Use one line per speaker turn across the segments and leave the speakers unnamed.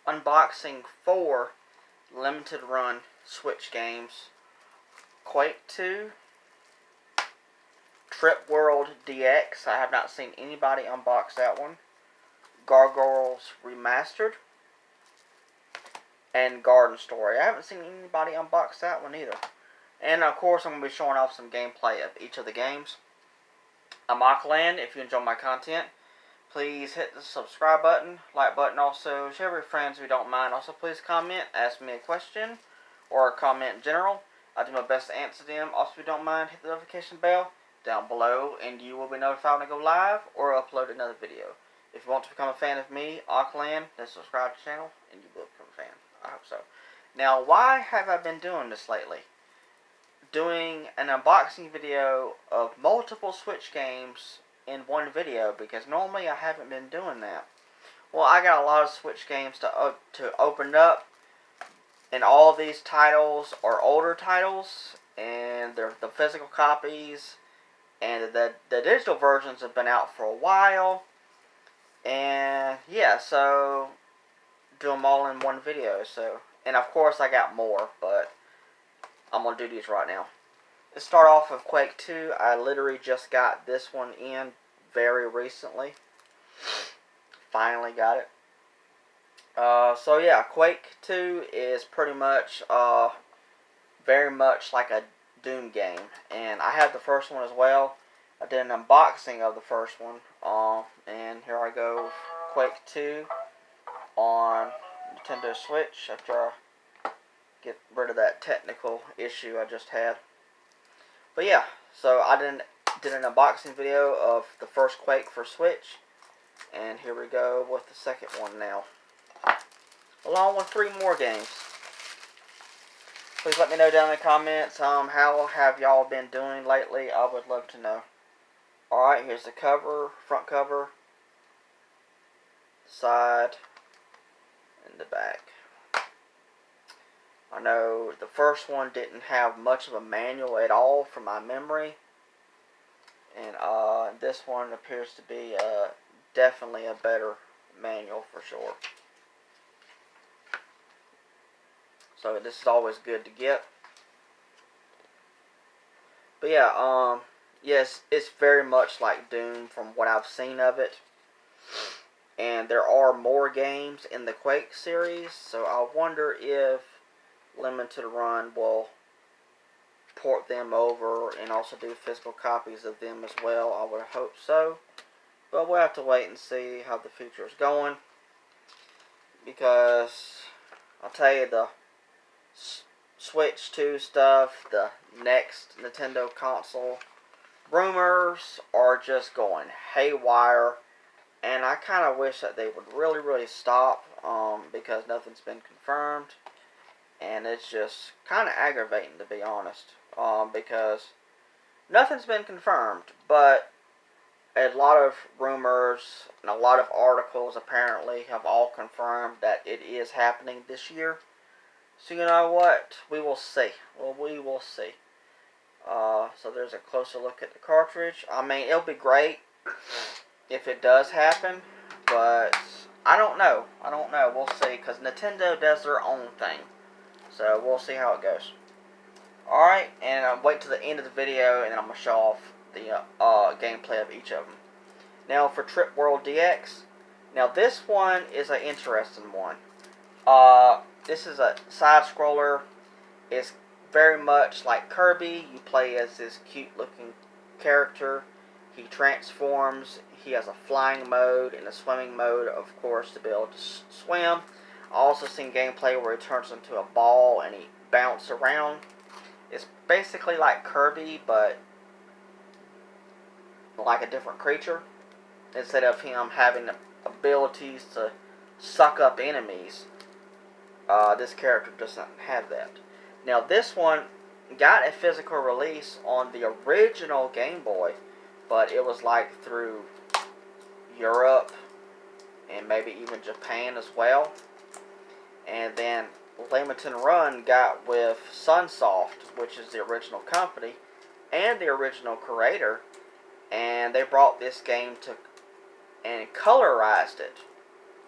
unboxing 4 limited run Switch games. Quake 2, Trip World DX. I have not seen anybody unbox that one. Gargoyles Remastered. And Garden Story. I haven't seen anybody unbox that one either. And of course, I'm going to be showing off some gameplay of each of the games. I'm Mirrorland. If you enjoy my content, please hit the subscribe button, like button, also share with your friends if you don't mind. Also, please comment, ask me a question, or a comment in general. I'll do my best to answer them. Also, if you don't mind, hit the notification bell down below, and you will be notified when I go live or upload another video. If you want to become a fan of me, Auckland, then subscribe to the channel, and you will become a fan. I hope so. Now, why have I been doing this lately? Doing an unboxing video of multiple Switch games in one video, because normally I haven't been doing that. Well, I got a lot of Switch games to open up, and all these titles are older titles, and they're the physical copies, and the digital versions have been out for a while, and yeah, so do them all in one video. So, and of course I got more, but I'm gonna do these right now. Let's start off with Quake 2. I literally just got this one in very recently. Finally got it. So yeah, Quake 2 is pretty much very much like a Doom game, and I have the first one as well. I did an unboxing of the first one, and here I go, Quake 2 on Nintendo Switch after I get rid of that technical issue I just had. But yeah, so I did an unboxing video of the first Quake for Switch, and here we go with the second one now, along with 3 more games. Please let me know down in the comments how have y'all been doing lately. I would love to know. Alright, here's the cover, front cover, side, and the back. I know the first one didn't have much of a manual at all from my memory, and this one appears to be definitely a better manual for sure. So this is always good to get. But yeah, yes, it's very much like Doom from what I've seen of it. And there are more games in the Quake series, so I wonder if Limited Run will port them over and also do physical copies of them as well. I would hope so, but we'll have to wait and see how the future is going, because I'll tell you, the Switch 2 stuff, the next Nintendo console rumors are just going haywire, and I kind of wish that they would really stop, because nothing's been confirmed. And it's just kind of aggravating, to be honest, because nothing's been confirmed, but a lot of rumors and a lot of articles apparently have all confirmed that it is happening this year. So you know what? We will see. Well, we will see. So there's a closer look at the cartridge. I mean, it'll be great if it does happen, but I don't know. We'll see, because Nintendo does their own thing. So we'll see how it goes. Alright, and I'll wait to the end of the video, and then I'm going to show off the gameplay of each of them. Now for Trip World DX. Now this one is an interesting one. This is a side-scroller. It's very much like Kirby. You play as this cute-looking character. He transforms. He has a flying mode and a swimming mode, of course, to be able to swim. I also seen gameplay where he turns into a ball and he bounces around. It's basically like Kirby, but like a different creature. Instead of him having the abilities to suck up enemies, this character doesn't have that. Now this one got a physical release on the original Game Boy, but it was like through Europe and maybe even Japan as well. And then Limited Run got with Sunsoft, which is the original company and the original creator, and they brought this game to and colorized it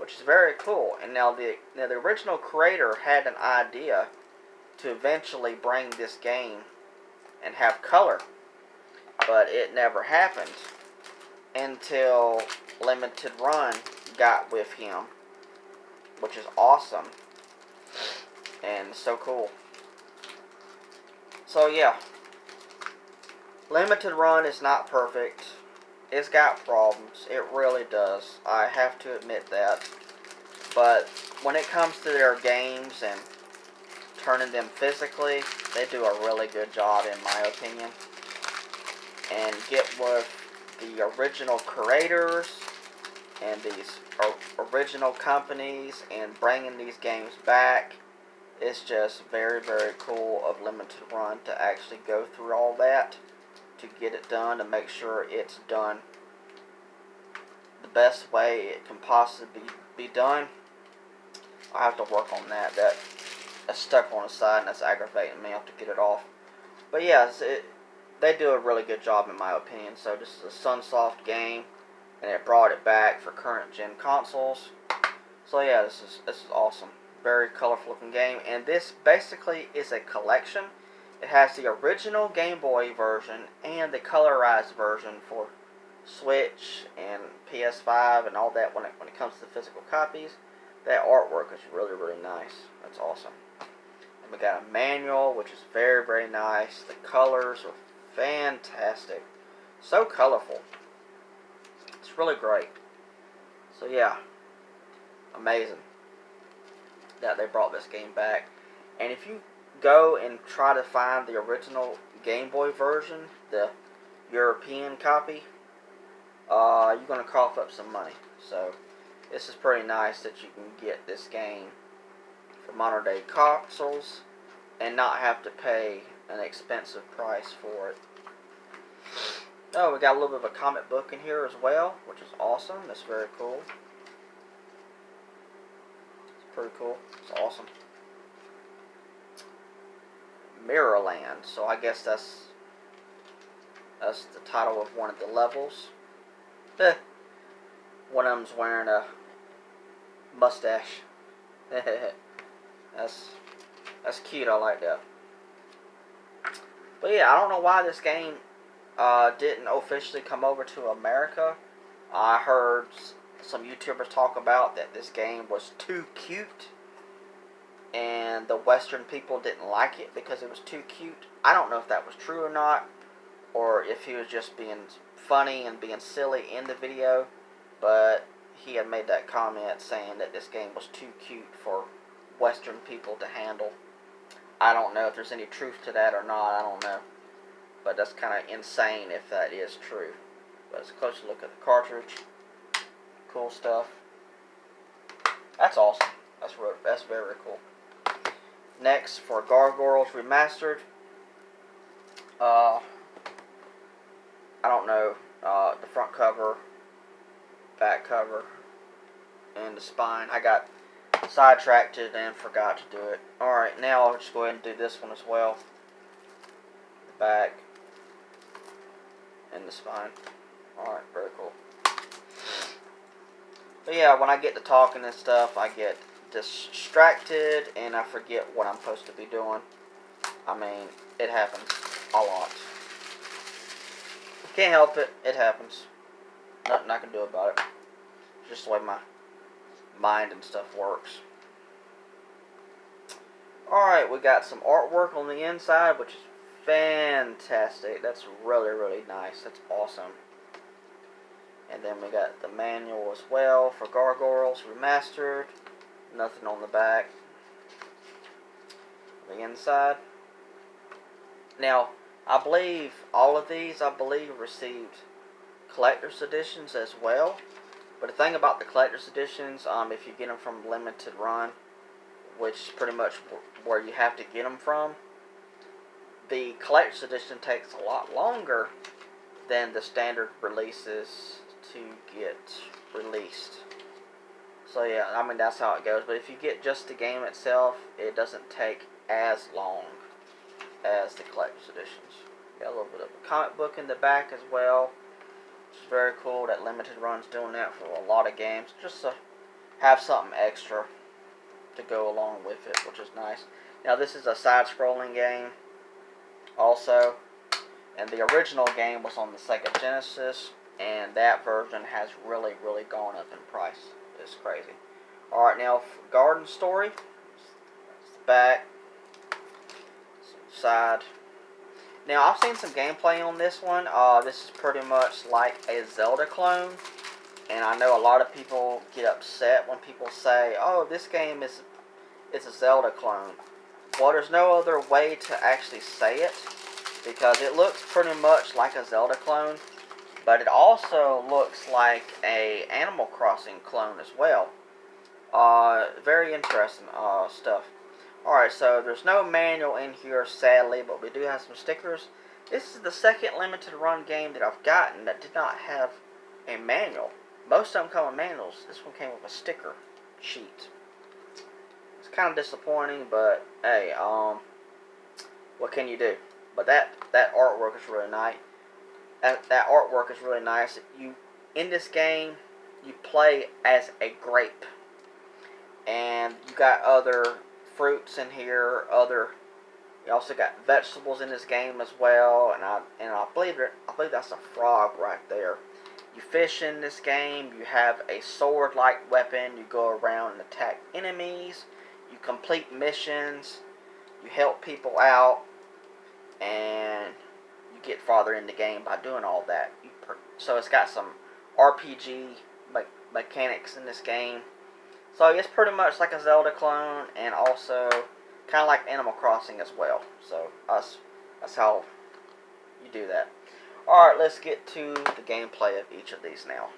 which is very cool. And now the original creator had an idea to eventually bring this game and have color, but it never happened until Limited Run got with him, which is awesome and so cool. So yeah, Limited Run is not perfect. It's got problems. It really does. I have to admit that. But when it comes to their games and turning them physically, they do a really good job, in my opinion. And get with the original creators and these original companies and bringing these games back. It's just very, very cool of Limited Run to actually go through all that to get it done and make sure it's done the best way it can possibly be done. I have to work on that. That's stuck on the side and that's aggravating me. I have to get it off. But yeah, they do a really good job in my opinion. So this is a Sunsoft game, and it brought it back for current gen consoles. So yeah, this is awesome. Very colorful looking game, and this basically is a collection. It has the original Game Boy version and the colorized version for Switch and PS5 and all that when it comes to the physical copies. That artwork is really, really nice. That's awesome. And we got a manual, which is very, very nice. The colors are fantastic. So colorful. It's really great. So yeah, amazing that they brought this game back. And if you go and try to find the original Game Boy version, the European copy, you're going to cough up some money. So this is pretty nice that you can get this game for modern day consoles and not have to pay an expensive price for it. Oh, we got a little bit of a comic book in here as well, which is awesome. That's very cool. It's pretty cool. It's awesome. Mirrorland. So I guess that's the title of one of the levels. One of them's wearing a mustache. That's cute. I like that. But yeah, I don't know why this game didn't officially come over to America. I heard some YouTubers talk about that this game was too cute, and the Western people didn't like it because it was too cute. I don't know if that was true or not, or if he was just being funny and being silly in the video, but he had made that comment saying that this game was too cute for Western people to handle. I don't know if there's any truth to that or not. I don't know. But that's kind of insane if that is true. But it's a closer look at the cartridge. Cool stuff. That's awesome. That's very cool. Next, for Gargoyles Remastered. I don't know. The front cover, back cover, and the spine. I got sidetracked and forgot to do it. Alright, now I'll just go ahead and do this one as well. The back and the spine. Alright, very cool. But yeah, when I get to talking and stuff, I get distracted and I forget what I'm supposed to be doing. I mean, it happens a lot. Can't help it. It happens. Nothing I can do about it. Just the way my mind and stuff works. Alright, we got some artwork on the inside, which is fantastic. That's really, really nice. That's awesome. And then we got the manual as well for Gargoyles Remastered. Nothing on the back. The inside. Now, I believe all of these, received collector's editions as well. But the thing about the collector's editions, if you get them from Limited Run, which is pretty much where you have to get them from, the collector's edition takes a lot longer than the standard releases to get released. So yeah, I mean, that's how it goes. But if you get just the game itself, it doesn't take as long as the collector's editions. Got a little bit of a comic book in the back as well, which is very cool that Limited Run's doing that for a lot of games. Just a have something extra to go along with it, which is nice. Now this is a side-scrolling game also, and the original game was on the Sega Genesis, and that version has really gone up in price. It's crazy. Alright, now Garden Story. It's the back. Side. Now I've seen some gameplay on this one. This is pretty much like a Zelda clone, and I know a lot of people get upset when people say, "Oh, this game is a Zelda clone." Well, there's no other way to actually say it, because it looks pretty much like a Zelda clone, but it also looks like a Animal Crossing clone as well. Very interesting stuff. Alright, so there's no manual in here, sadly, but we do have some stickers. This is the second limited run game that I've gotten that did not have a manual. Most of them come with manuals. This one came with a sticker sheet. It's kind of disappointing, but hey, what can you do? But that artwork is really nice. That artwork is really nice. In this game, you play as a grape, and you got other fruits in here. You also got vegetables in this game as well, and I believe that's a frog right there. You fish in this game. You have a sword-like weapon. You go around and attack enemies. You complete missions. You help people out, and you get farther in the game by doing all that. So it's got some RPG mechanics in this game. So it's pretty much like a Zelda clone, and also kind of like Animal Crossing as well. So that's how you do that. Alright, let's get to the gameplay of each of these now.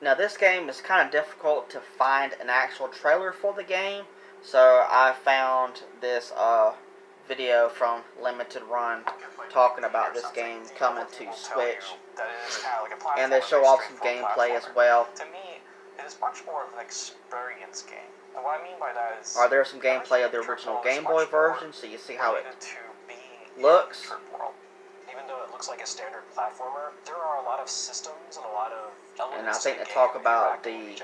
Now this game is kind of difficult to find an actual trailer for the game, so I found this video from Limited Run talking about this game coming to Switch, and they show off some gameplay as well.
To me, it is much more of an experience game. And what I mean by that is,
There some gameplay of the original Game Boy version, so you see how it looks.
Even though it looks like a standard platformer, there are a lot of systems and a lot of elements.
And I think they talk about the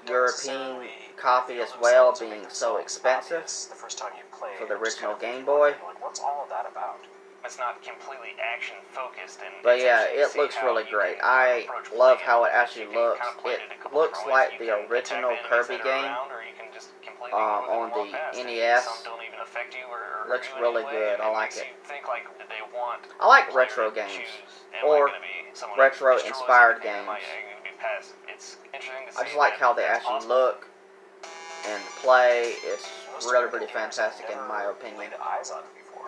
European copy as well being so expensive for the original Game Boy.
What's all of that about? It's not completely action focused,
but yeah, it looks really great. I love how it actually looks. It looks like the original Kirby game on the NES. Looks really good. I like it. I like retro games, or retro inspired games. I just like how they actually look and play. It's really fantastic in my opinion.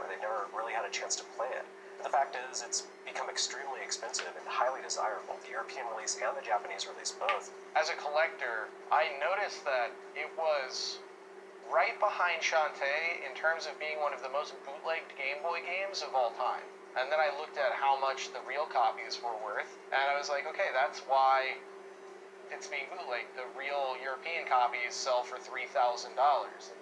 They've never really had a chance to play it. The fact is, it's become extremely expensive and highly desirable. The European release and the Japanese release both.
As a collector, I noticed that it was right behind Shantae in terms of being one of the most bootlegged Game Boy games of all time. And then I looked at how much the real copies were worth, and I was like, okay, that's why it's being bootlegged. The real European copies sell for $3,000 in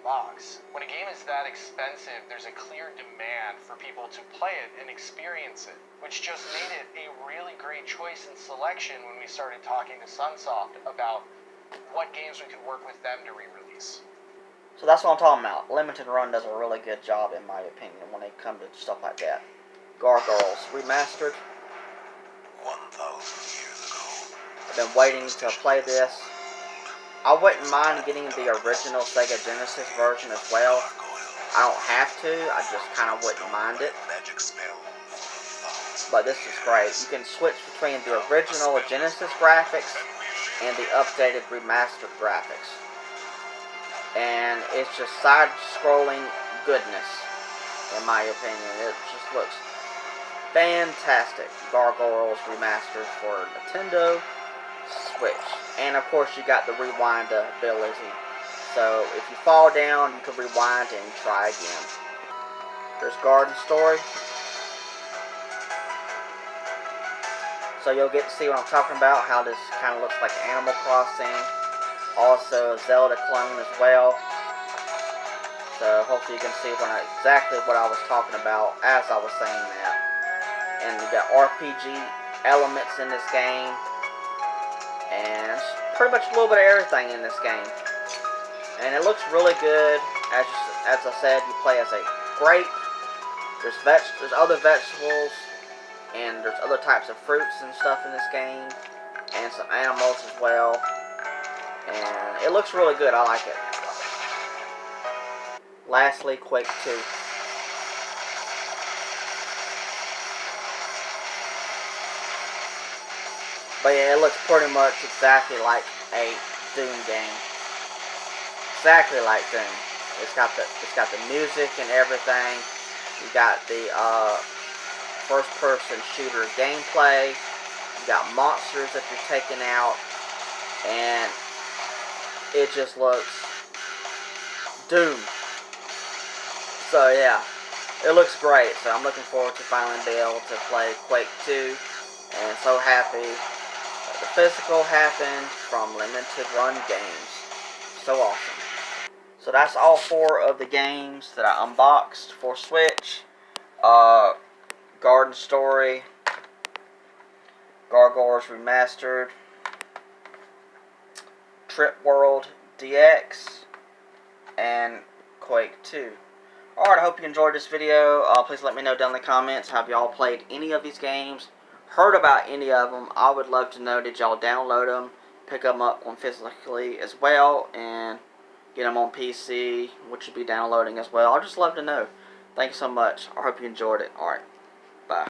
box. When a game is that expensive, there's a clear demand for people to play it and experience it, which just made it a really great choice in selection when we started talking to Sunsoft about what games we could work with them to re-release.
So that's what I'm talking about. Limited Run does a really good job, in my opinion, when they come to stuff like that. Gargoyles Remastered.
1,000 years ago.
I've been waiting to play this. I wouldn't mind getting the original Sega Genesis version as well. I don't have to, I just kind of wouldn't mind it. But this is great. You can switch between the original Genesis graphics and the updated remastered graphics. And it's just side-scrolling goodness, in my opinion. It just looks fantastic. Gargoyles Remastered for Nintendo Switch. And of course you got the rewind ability. So if you fall down, you can rewind and try again. There's Garden Story. So you'll get to see what I'm talking about, how this kind of looks like Animal Crossing. Also a Zelda clone as well. So hopefully you can see exactly what I was talking about as I was saying that. And you got RPG elements in this game. And it's pretty much a little bit of everything in this game. And it looks really good. As I said, you play as a grape. There's other vegetables, and there's other types of fruits and stuff in this game, and some animals as well. And it looks really good. I like it. Lastly, Quake 2. But yeah, it looks pretty much exactly like a Doom game. Exactly like Doom. It's got the music and everything. You got the first-person shooter gameplay. You got monsters that you're taking out, and it just looks Doom. So yeah, it looks great. So I'm looking forward to finally being able to play Quake 2, and so happy that the physical happened from limited run games. So awesome. So that's all 4 of the games that I unboxed for Switch. Garden Story, Gargoyles Remastered, Trip World DX, and Quake 2. Alright, I hope you enjoyed this video. Please let me know down in the comments, have y'all played any of these games, heard about any of them. I would love to know, did y'all download them, pick them up on physically as well, and get them on PC, which should be downloading as well. I'd just love to know. Thank you so much. I hope you enjoyed it. Alright.